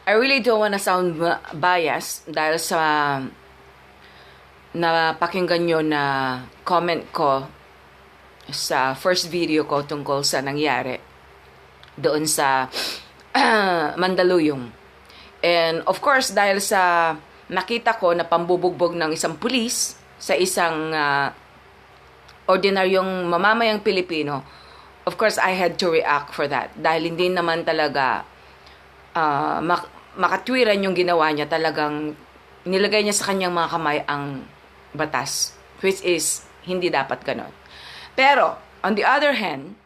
I really don't wanna sound biased dahil sa napakinggan nyo na comment ko sa first video ko tungkol sa nangyari doon sa Mandaluyong. And of course, dahil sa nakita ko na pambubugbog ng isang pulis sa isang ordinaryong mamamayang Pilipino, of course, I had to react for that. Dahil hindi naman talaga makatwiran yung ginawa niya, talagang nilagay niya sa kanyang mga kamay ang batas, which is hindi dapat ganon. Pero, on the other hand,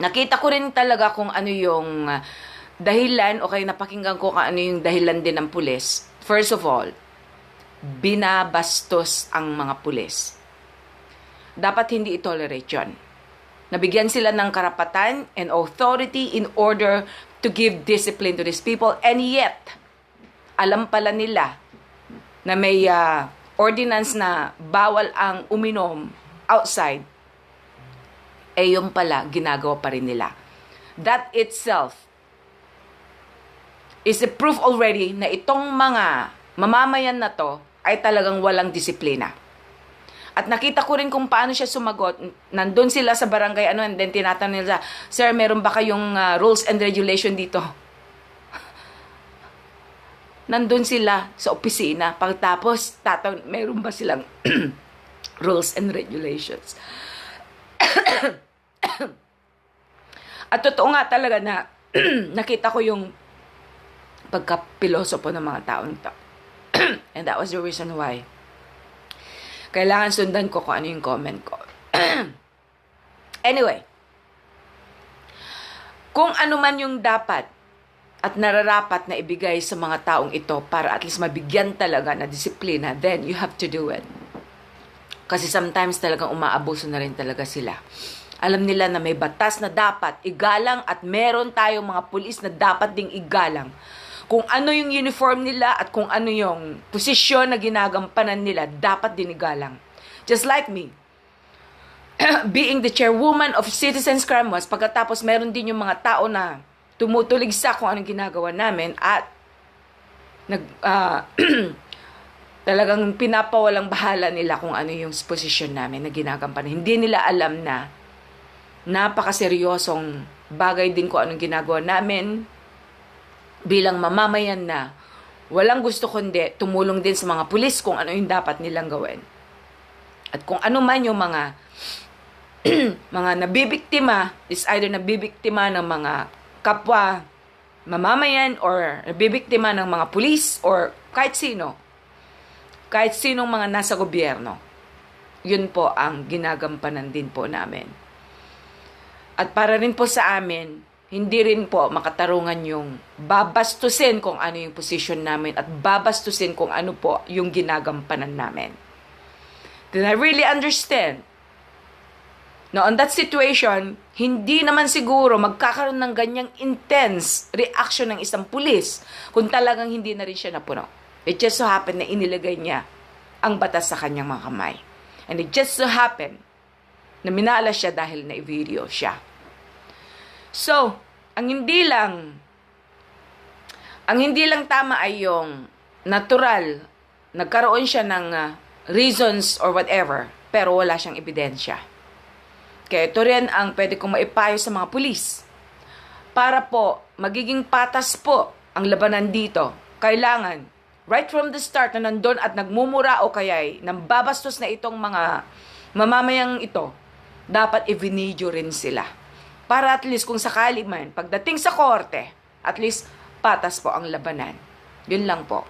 nakita ko rin talaga kung ano yung dahilan, o kaya napakinggan ko kung ano yung dahilan din ng pulis. First of all, binabastos ang mga pulis. Dapat hindi itolerate yun. Nabigyan sila ng karapatan and authority in order to give discipline to these people, and yet, alam pala nila na may ordinance na bawal ang uminom outside, eh yung pala, ginagawa pa rin nila. That itself is a proof already na itong mga mamamayan na to ay talagang walang disiplina. At nakita ko rin kung paano siya sumagot. Nandun sila sa barangay, and then tinatanong nila, "Sir, meron ba kayong rules and regulation dito?" Nandun sila sa opisina. Pagtapos, meron ba silang rules and regulations? At totoo nga talaga na nakita ko yung pagkapilosopo ng mga taong ito. And that was the reason why kailangan sundan ko kung ano yung comment ko. Anyway, kung ano man yung dapat at nararapat na ibigay sa mga taong ito para at least mabigyan talaga na disiplina, then you have to do it. Kasi sometimes talagang umaabuso na rin talaga sila. Alam nila na may batas na dapat igalang at meron tayong mga pulis na dapat ding igalang. Kung ano yung uniform nila at kung ano yung posisyon na ginagampanan nila, dapat din igalang. Just like me, being the chairwoman of Citizens Crime Watch, pagkatapos meron din yung mga tao na tumutulig sa kung anong ginagawa namin at talagang pinapawalang bahala nila kung ano yung posisyon namin na ginagampanan. Hindi nila alam na napakaseryosong bagay din kung anong ginagawa namin bilang mamamayan na walang gusto kundi tumulong din sa mga pulis kung ano yung dapat nilang gawin. At kung ano man yung mga mga nabibiktima, is either nabibiktima ng mga kapwa mamamayan or nabibiktima ng mga pulis or kahit sino. Kahit sinong mga nasa gobyerno. Yun po ang ginagampanan din po namin. At para rin po sa amin, hindi rin po makatarungan yung babastusin kung ano yung position namin at babastusin kung ano po yung ginagampanan namin. Then I really understand na on that situation, hindi naman siguro magkakaroon ng ganyang intense reaction ng isang pulis kung talagang hindi na rin siya napuno. It just so happened na inilagay niya ang batas sa kanyang mga kamay. And it just so happened na minala siya dahil na-video siya. So, ang hindi lang tama ay yung natural, nagkaroon siya ng reasons or whatever, pero wala siyang ebidensya. Kaya ito rin ang pwede kong maipayo sa mga pulis. Para po, magiging patas po ang labanan dito. Kailangan, right from the start na nandun at nagmumura o kaya'y nambabastos na itong mga mamamayang ito, dapat i-video rin sila. Para at least kung sakali man, pagdating sa korte, at least patas po ang labanan. Yun lang po.